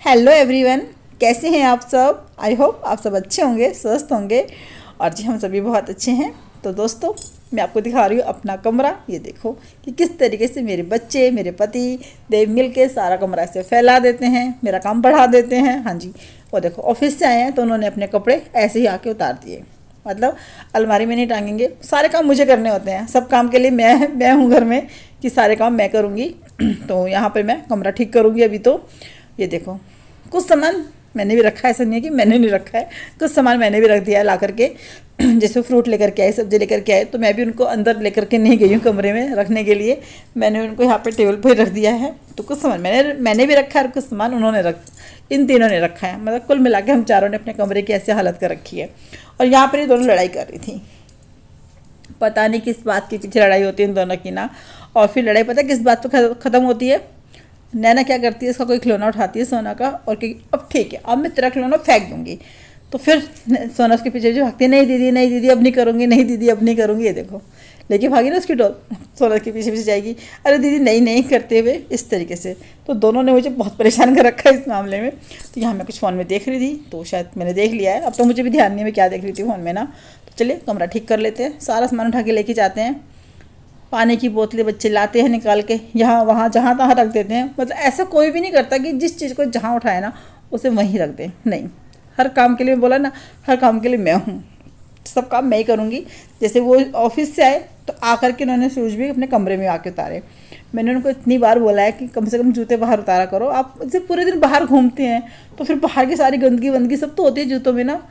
Hello everyone, कैसे हैं आप सब। आई होप आप सब अच्छे होंगे, स्वस्थ होंगे। और जी हम सभी बहुत अच्छे हैं। तो दोस्तों, मैं आपको दिखा रही हूँ अपना कमरा। ये देखो कि किस तरीके से मेरे बच्चे, मेरे पति देव मिल के सारा कमरा ऐसे फैला देते हैं, मेरा काम बढ़ा देते हैं। हाँ जी, वो देखो ऑफिस से आए हैं तो उन्होंने अपने कपड़े ऐसे ही आके उतार दिए। मतलब अलमारी में नहीं टांगेंगे, सारे काम मुझे करने होते हैं। सब काम के लिए मैं हूँ घर में कि सारे काम मैं करूँगी। तो यहाँ पर मैं कमरा ठीक करूँगी अभी। तो ये देखो कुछ सामान मैंने भी रखा है, ऐसा नहीं है कि मैंने नहीं रखा है, कुछ सामान मैंने भी रख दिया है ला करके। जैसे फ्रूट लेकर के आए, सब्जी लेकर के आए, तो मैं भी उनको अंदर लेकर के नहीं गई हूँ कमरे में रखने के लिए। मैंने उनको यहाँ पे टेबल पे रख दिया है। तो कुछ सामान मैंने भी रखा है और कुछ सामान उन्होंने इन तीनों ने रखा है। मतलब कुल मिला के हम चारों ने अपने कमरे की ऐसे हालत कर रखी है। और यहाँ पर ये दोनों लड़ाई कर रही थी, पता नहीं किस बात के पीछे लड़ाई होती है इन दोनों की ना। और फिर लड़ाई पता है किस बात पर ख़त्म होती है। नैना क्या करती है, इसका कोई खिलौना उठाती है सोना का और कि अब ठीक है, अब मैं तेरा खिलौना फेंक दूंगी। तो फिर सोना उसके पीछे जो भागती है, नहीं दीदी नहीं दीदी अब नहीं करूँगी, नहीं दीदी अब नहीं करूँगी। ये देखो लेकिन भागी ना उसकी डॉल, सोना के पीछे पीछे जाएगी, अरे दीदी नहीं नहीं करते हुए इस तरीके से। तो दोनों ने मुझे बहुत परेशान कर रखा है इस मामले में। तो यहाँ मैं कुछ फ़ोन में देख रही थी तो शायद मैंने देख लिया है। अब तो मुझे भी ध्यान नहीं है मैं क्या देख रही थी फ़ोन में ना। तो चलिए कमरा ठीक कर लेते हैं। सारा सामान उठा के लेके जाते हैं। पानी की बोतलें बच्चे लाते हैं निकाल के, यहाँ वहाँ जहाँ तहाँ रख देते हैं। मतलब ऐसा कोई भी नहीं करता कि जिस चीज़ को जहाँ उठाए ना उसे वहीं रख दें। नहीं, हर काम के लिए बोला ना, हर काम के लिए मैं हूँ, सब काम मैं ही करूँगी। जैसे वो ऑफिस से आए तो आकर के उन्होंने शूज़ भी अपने कमरे में आके उतारे। मैंने उनको इतनी बार बोला है कि कम से कम जूते बाहर उतारा करो। आप जैसे पूरे दिन बाहर घूमते हैं तो फिर बाहर की सारी गंदगी वंदगी सब तो होती है जूतों में ना।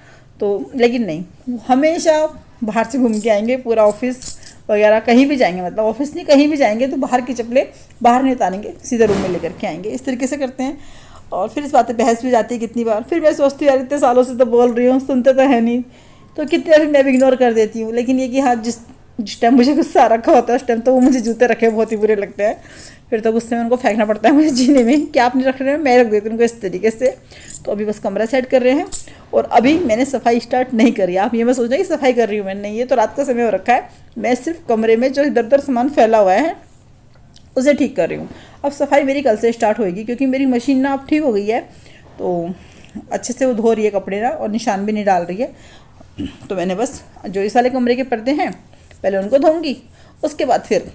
तो लेकिन नहीं, हमेशा बाहर से घूम के आएंगे, पूरा ऑफिस वगैरह कहीं भी जाएंगे, मतलब ऑफिस नहीं कहीं भी जाएंगे तो बाहर की चप्पलें बाहर नहीं उतारेंगे, सीधे रूम में लेकर के आएंगे। इस तरीके से करते हैं। और फिर इस बात पे बहस भी जाती है कितनी बार। फिर मैं सोचती हूँ यार इतने सालों से तो बोल रही हूँ, सुनते तो है नहीं। तो कितनी बार मैं भी इग्नोर कर देती हूँ। लेकिन ये कि हाँ, जिस टाइम मुझे गुस्सा आ रखा होता है उस टाइम तो वो मुझे जूते रखे बहुत ही बुरे लगते हैं। फिर तो गुस्से में उनको फेंकना पड़ता है मुझे जीने में, क्या आप नहीं रख रहे हैं, मैं रख देती हूँ उनको इस तरीके से। तो अभी बस कमरा सेट कर रहे हैं और अभी मैंने सफाई स्टार्ट नहीं करी। आप ये मैं सोच रहे कि सफाई कर रही हूँ मैंने, ये तो रात का समय हो रखा है। मैं सिर्फ कमरे में जो इधर उधर सामान फैला हुआ है उसे ठीक कर रही हूँ। अब सफाई मेरी कल से स्टार्ट होएगी क्योंकि मेरी मशीन ना अब ठीक हो गई है। तो अच्छे से वो धो रही है कपड़े ना और निशान भी नहीं डाल रही है। तो मैंने बस जो इस वाले कमरे के पर्दे हैं पहले उनको धोऊंगी, उसके बाद फिर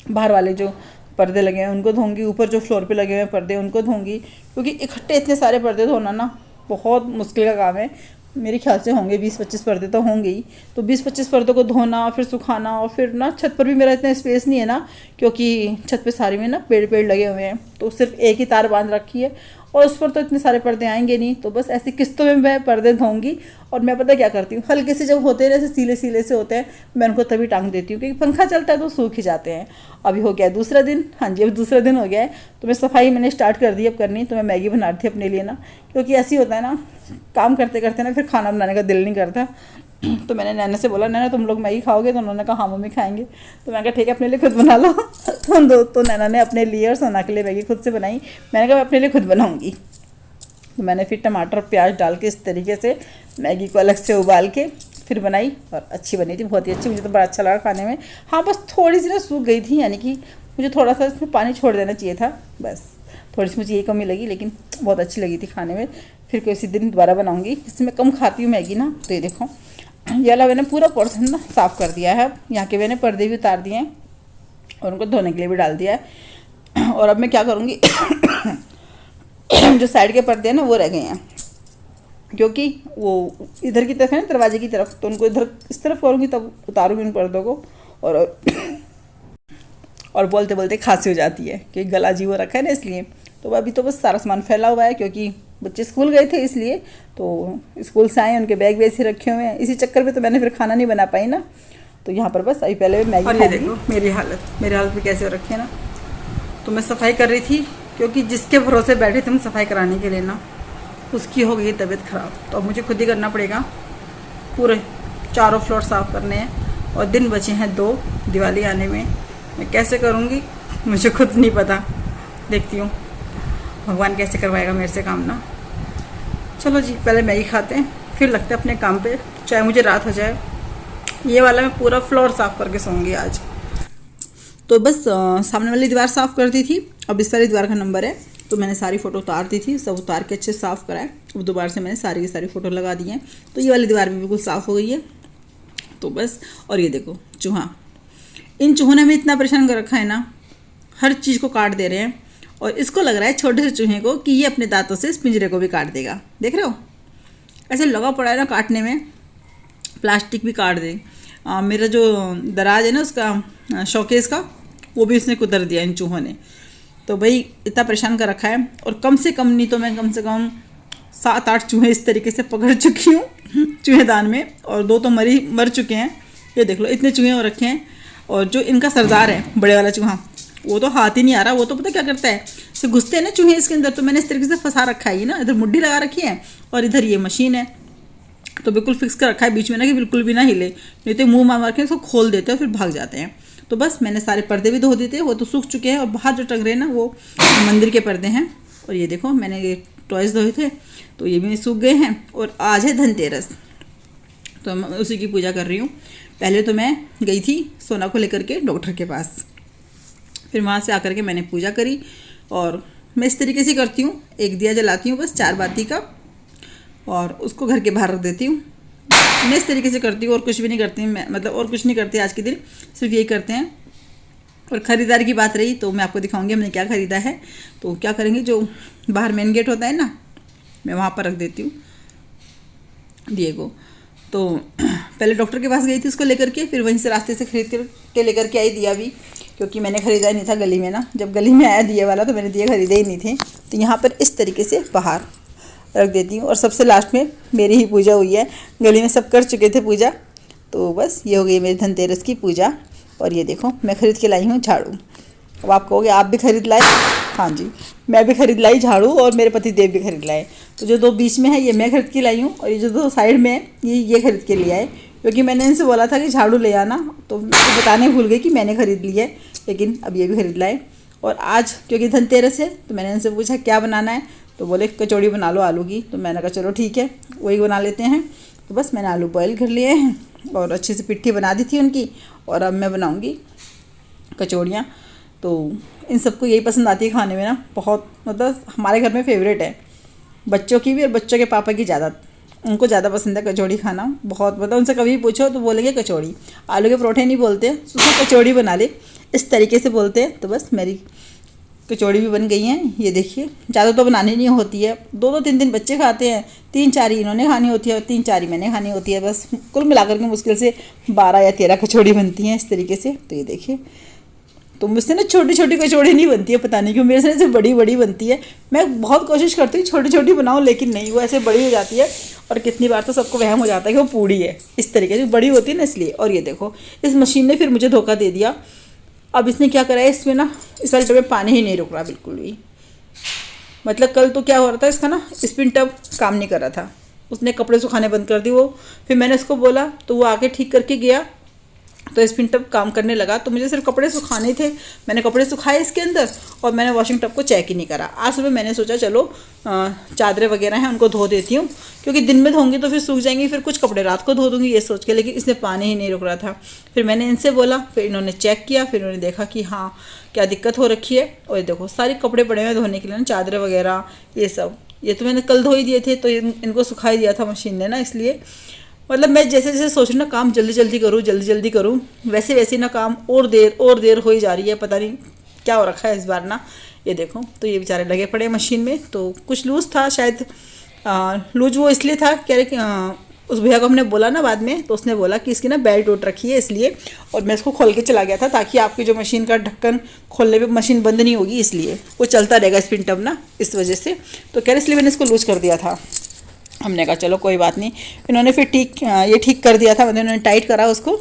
बाहर वाले जो पर्दे लगे हैं उनको धोंगी, ऊपर जो फ्लोर पे लगे हुए हैं पर्दे उनको धोंगी। क्योंकि इकट्ठे इतने सारे पर्दे धोना ना बहुत मुश्किल का काम है। मेरे ख्याल से होंगे 20-25 पर्दे तो होंगे ही। तो 20-25 पर्दों को धोना, फिर सुखाना, और फिर ना छत पर भी मेरा इतना स्पेस नहीं है ना, क्योंकि छत पे सारे में ना पेड़ लगे हुए हैं। तो सिर्फ एक ही तार बांध रखी है और उस पर तो इतने सारे पर्दे आएंगे नहीं। तो बस ऐसी किस्तों में मैं पर्दे धोऊंगी। और मैं पता क्या करती हूँ, हल्के से जब होते हैं जैसे सीले सीले से होते हैं मैं उनको तभी टांग देती हूँ, क्योंकि पंखा चलता है तो सूख ही जाते हैं। अभी हो गया दूसरा दिन, हाँ जी अब दूसरा दिन हो गया है। तो मैं सफाई मैंने स्टार्ट कर दी अब करनी। तो मैं मैगी बना रही थी अपने लिए ना, क्योंकि ऐसे ही होता है ना, काम करते करते ना फिर खाना बनाने का दिल नहीं करता। तो मैंने नैना से बोला, नैना तुम लोग मैगी खाओगे? तो उन्होंने कहा हाँ मम्मी खाएंगे। तो मैंने कहा ठीक है अपने लिए खुद बना लो। तो नैना ने अपने लिए और सोना के लिए मैगी खुद से बनाई। मैंने कहा मैं अपने लिए खुद बनाऊँगी। तो मैंने फिर टमाटर प्याज डाल के इस तरीके से मैगी को अलग से उबाल के फिर बनाई और अच्छी बनी थी, बहुत ही अच्छी। मुझे तो बड़ा अच्छा लगा खाने में। हाँ बस थोड़ी सी ना सूख गई थी, यानी कि मुझे थोड़ा सा इसमें पानी छोड़ देना चाहिए था, बस थोड़ी सी मुझे ये कमी लगी, लेकिन बहुत अच्छी लगी थी खाने में। फिर किसी दिन दोबारा बनाऊँगी, इससे मैं कम खाती हूँ मैगी ना। तो ये देखो ये वाला मैंने पूरा पोर्शन ना साफ़ कर दिया है। यहाँ के मैंने पर्दे भी उतार दिए हैं और उनको धोने के लिए भी डाल दिया है। और अब मैं क्या करूँगी, जो साइड के पर्दे हैं ना वो रह गए हैं, क्योंकि वो इधर की तरफ है ना दरवाजे की तरफ, तो उनको इधर इस तरफ करूँगी तब उतारूँगी उन पर्दों को। और बोलते बोलते खांसी हो जाती है क्योंकि गला जी वो रखा है ना, इसलिए। तो अभी तो बस सारा सामान फैला हुआ है क्योंकि बच्चे स्कूल गए थे, इसलिए। तो स्कूल से आए उनके बैग वैसे रखे हुए हैं, इसी चक्कर में तो मैंने फिर खाना नहीं बना पाई ना। तो यहाँ पर बस अभी पहले मैगी। और ये देखो मेरी हालत भी कैसे हो रखी है ना। तो मैं सफाई कर रही थी क्योंकि जिसके भरोसे बैठे थे हम सफाई कराने के लिए ना, उसकी हो गई तबीयत ख़राब। तो अब मुझे खुद ही करना पड़ेगा, पूरे चारों फ्लोर साफ़ करने हैं। और दिन बचे हैं 2 दिवाली आने में। मैं कैसे करूँगी मुझे खुद नहीं पता, देखती हूँ भगवान कैसे करवाएगा मेरे से काम ना। चलो जी पहले मैगी खाते हैं, फिर लगते हैं अपने काम पे, चाहे मुझे रात हो जाए। ये वाला मैं पूरा फ्लोर साफ़ करके सोऊंगी आज। तो बस सामने वाली दीवार साफ़ कर दी थी, अब इस वाली दीवार का नंबर है। तो मैंने सारी फ़ोटो उतार दी थी, सब उतार के अच्छे साफ़ कराए। अब दोबारा से मैंने सारी की सारी फ़ोटो लगा दी हैं। तो ये वाली दीवार भी बिल्कुल साफ़ हो गई है। तो बस, और ये देखो चूहा, इन चूहों ने हमें इतना परेशान कर रखा है ना, हर चीज़ को काट दे रहे हैं। और इसको लग रहा है छोटे से चूहे को कि ये अपने दांतों से इस पिंजरे को भी काट देगा। देख रहे हो, ऐसे लगा पड़ा है ना काटने में, प्लास्टिक भी काट दे। मेरा जो दराज है ना उसका शोकेस का, वो भी उसने कुतर दिया इन चूहों ने। तो भाई इतना परेशान कर रखा है। और कम से कम नहीं तो मैं कम से कम 7-8 चूहे इस तरीके से पकड़ चुकी हूँ चूहेदान में, और 2 तो मर चुके हैं। ये देख लो इतने चूहे हो रखे हैं। और जो इनका सरदार है बड़े वाला चूहा, वो तो हाथ ही नहीं आ रहा। वो तो पता क्या करता है, से घुसते हैं ना चूहे इसके अंदर, तो मैंने इस तरीके से फंसा रखा है ना, इधर मुड्ढी लगा रखी है और इधर ये मशीन है, तो बिल्कुल फिक्स कर रखा है बीच में ना, कि बिल्कुल भी ना हिले, नहीं तो मुंह मार के इसको खोल देते हैं और फिर भाग जाते हैं। तो बस मैंने सारे पर्दे भी धो देते हैं, वो तो सूख चुके हैं। और बाहर जो टंग रहे हैं ना वो मंदिर के पर्दे हैं। और ये देखो मैंने ये टॉयज़ धोए थे तो ये भी सूख गए हैं। और आज है धनतेरस, तो मैं उसी की पूजा कर रही हूँ। पहले तो मैं गई थी सोना को लेकर के डॉक्टर के पास, फिर वहाँ से आकर के मैंने पूजा करी। और मैं इस तरीके से करती हूँ, एक दिया जलाती हूँ बस 4 बाती का, और उसको घर के बाहर रख देती हूँ। मैं इस तरीके से करती हूँ, और कुछ भी नहीं करती मैं, मतलब और कुछ नहीं करती आज के दिन, सिर्फ यही करते हैं। और ख़रीदारी की बात रही तो मैं आपको दिखाऊंगी हमने क्या ख़रीदा है। तो क्या करेंगे, जो बाहर मेन गेट होता है ना, मैं वहाँ पर रख देती हूँ दिए को। तो पहले डॉक्टर के पास गई थी उसको लेकर के, फिर वहीं से रास्ते से खरीद के लेकर के आई दिया भी, क्योंकि मैंने ख़रीदा ही नहीं था गली में ना। जब गली में आया दिए वाला तो मैंने दिए ख़रीदे ही नहीं थे। तो यहाँ पर इस तरीके से बाहर रख देती हूँ। और सबसे लास्ट में मेरी ही पूजा हुई है, गली में सब कर चुके थे पूजा। तो बस ये हो गई मेरी धनतेरस की पूजा। और ये देखो मैं ख़रीद के लाई हूँ झाड़ू। अब आप कहोगे आप भी खरीद लाए? हाँ जी, मैं भी खरीद लाई झाड़ू, और मेरे पति देव भी खरीद लाए। तो जो 2 बीच में है ये मैं खरीद के लाई हूँ, और ये जो 2 साइड में है ये खरीद के लिए आए, क्योंकि मैंने इनसे बोला था कि झाड़ू ले आना, तो मैं बताने भूल गई कि मैंने खरीद ली है, लेकिन अब ये भी खरीद लाए। और आज क्योंकि धनतेरस है तो मैंने इनसे पूछा क्या बनाना है, तो बोले कचौड़ी बना लो आलू की। तो मैंने कहा चलो ठीक है वही बना लेते हैं। तो बस मैंने आलू बॉयल कर लिए हैं और अच्छे से पिट्ठी बना दी थी उनकी, और अब मैं बनाऊंगी कचौड़ियाँ। तो इन सबको यही पसंद आती है खाने में ना, बहुत, मतलब हमारे घर में फेवरेट है, बच्चों की भी और बच्चों के पापा की ज़्यादा, उनको ज़्यादा पसंद है कचौड़ी खाना बहुत। मतलब उनसे कभी पूछो तो बोलेंगे कचौड़ी, आलू के परोठे नहीं बोलते, उसको कचौड़ी बना ले, इस तरीके से बोलते हैं। तो बस मेरी कचौड़ी भी बन गई हैं। ये देखिए, ज़्यादा तो बनानी नहीं होती है, 2-2 3-3 बच्चे खाते हैं, 3-4 ही इन्होंने खानी होती है और 3-4 ही मैंने खानी होती है। बस कुल मिलाकर के मुश्किल से 12 या 13 कचौड़ी बनती हैं इस तरीके से। तो ये देखिए, तो मुझसे ना छोटी छोटी कचौड़ी नहीं बनती है, पता नहीं क्यों, मेरे से ऐसे बड़ी बड़ी बनती है। मैं बहुत कोशिश करती हूँ छोटी छोटी बनाऊँ, लेकिन नहीं, वो ऐसे बड़ी हो जाती है। और कितनी बार तो सबको वहम हो जाता है कि वो पूड़ी है, इस तरीके से बड़ी होती है ना, इसलिए। और ये देखो इस मशीन ने फिर मुझे धोखा दे दिया। अब इसने क्या करा है, इसमें ना इस वाले टब में पानी ही नहीं रुक रहा बिल्कुल भी। मतलब कल तो क्या हो रहा था, इसका ना स्पिन टब काम नहीं कर रहा था, उसने कपड़े सुखाने बंद कर दी वो। फिर मैंने उसको बोला तो वो आके ठीक करके गया, तो स्पिन टब काम करने लगा। तो मुझे सिर्फ कपड़े सुखाने थे, मैंने कपड़े सुखाए इसके अंदर, और मैंने वॉशिंग टब को चेक ही नहीं करा। आज सुबह मैंने सोचा चलो चादरें वगैरह हैं उनको धो देती हूँ, क्योंकि दिन में धोंगी तो फिर सूख जाएंगी, फिर कुछ कपड़े रात को धो दूँगी ये सोच के। लेकिन इसने पानी ही नहीं रुक रहा था। फिर मैंने इनसे बोला, फिर इन्होंने चेक किया, फिर उन्होंने देखा कि हाँ क्या दिक्कत हो रखी है। और देखो सारे कपड़े पड़े हुए धोने के लिए ना, चादरें वगैरह ये सब, ये तो मैंने कल धो ही दिए थे, तो इनको सुखा ही दिया था मशीन ने ना, इसलिए। मतलब मैं जैसे जैसे सोच रही ना काम जल्दी जल्दी करूँ, वैसे वैसे ना काम और देर हो ही जा रही है। पता नहीं क्या हो रखा है इस बार ना। ये देखो, तो ये बेचारे लगे पड़े मशीन में। तो कुछ लूज़ था शायद, लूज वो इसलिए था, कह रहे कि उस भैया को हमने बोला ना बाद में, तो उसने बोला कि इसकी ना बेल्ट उठ रखी है इसलिए। और मैं इसको खोल के चला गया था, ताकि आपकी जो मशीन का ढक्कन खोलने पे मशीन बंद नहीं होगी, इसलिए वो चलता रहेगा स्पिन टब ना, इस वजह से। तो कह रहे इसलिए मैंने इसको लूज कर दिया था। हमने कहा चलो कोई बात नहीं। इन्होंने फिर ये ठीक कर दिया था, मतलब इन्होंने टाइट करा उसको,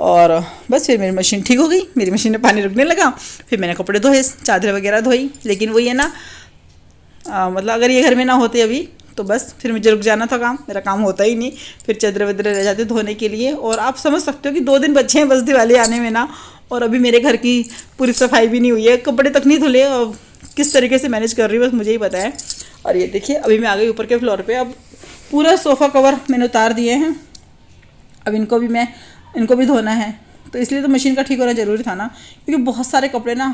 और बस फिर मेरी मशीन ठीक हो गई। मेरी मशीन में पानी रुकने लगा, फिर मैंने कपड़े धोए, चादरें वगैरह धोई। लेकिन वही है ना, मतलब अगर ये घर में ना होते अभी तो बस फिर मुझे रुक जाना था काम, मेरा काम होता ही नहीं, फिर चादरें वदरें रह जाते धोने के लिए। और आप समझ सकते हो कि 2 दिन बच्चे हैं बस दिवाली आने में ना, और अभी मेरे घर की पूरी सफाई भी नहीं हुई है, कपड़े तक नहीं धुले, और किस तरीके से मैनेज कर रही हूँ बस मुझे ही पता है। और ये देखिए अभी मैं आ गई ऊपर के फ्लोर पे। अब पूरा सोफ़ा कवर मैंने उतार दिए हैं, अब इनको भी धोना है। तो इसलिए तो मशीन का ठीक होना ज़रूरी था ना, क्योंकि बहुत सारे कपड़े ना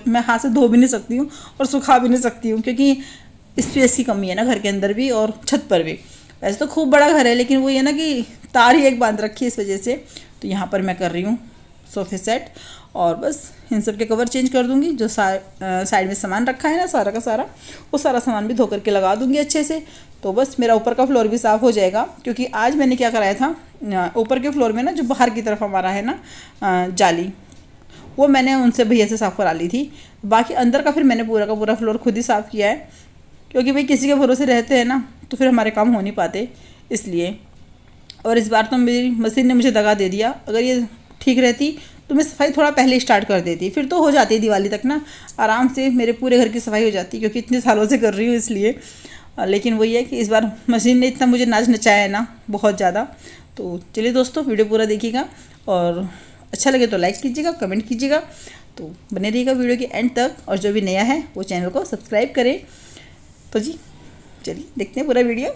मैं हाथ से धो भी नहीं सकती हूँ और सुखा भी नहीं सकती हूँ, क्योंकि स्पेस की कमी है ना घर के अंदर भी और छत पर भी। वैसे तो खूब बड़ा घर है, लेकिन वो ये ना कि तार ही एक बांध रखी है इस वजह से। तो यहाँ पर मैं कर रही हूँ सोफ़े सेट, और बस इन सब के कवर चेंज कर दूँगी। जो साइड में सामान रखा है ना सारा का सारा, वो सारा सामान भी धो करके लगा दूँगी अच्छे से। तो बस मेरा ऊपर का फ्लोर भी साफ़ हो जाएगा, क्योंकि आज मैंने क्या कराया था, ऊपर के फ्लोर में ना जो बाहर की तरफ हमारा है ना जाली, वो मैंने उनसे भैया से साफ़ करा ली थी। बाकी अंदर का फिर मैंने पूरा का पूरा फ्लोर खुद ही साफ़ किया है, क्योंकि भाई किसी के भरोसे रहते हैं ना तो फिर हमारे काम हो नहीं पाते, इसलिए। और इस बार तो मेरी मशीन ने मुझे दगा दे दिया। अगर ये ठीक रहती तो मैं सफाई थोड़ा पहले स्टार्ट कर देती, फिर तो हो जाती है दिवाली तक ना आराम से मेरे पूरे घर की सफाई हो जाती, क्योंकि इतने सालों से कर रही हूँ इसलिए। लेकिन वही है कि इस बार मशीन ने इतना मुझे नाच नचाया है ना बहुत ज़्यादा। तो चलिए दोस्तों, वीडियो पूरा देखिएगा, और अच्छा लगे तो लाइक कीजिएगा, कमेंट कीजिएगा। तो बने रहिएगा वीडियो के एंड तक, और जो भी नया है वो चैनल को सब्सक्राइब करें। तो जी चलिए देखते हैं पूरा वीडियो।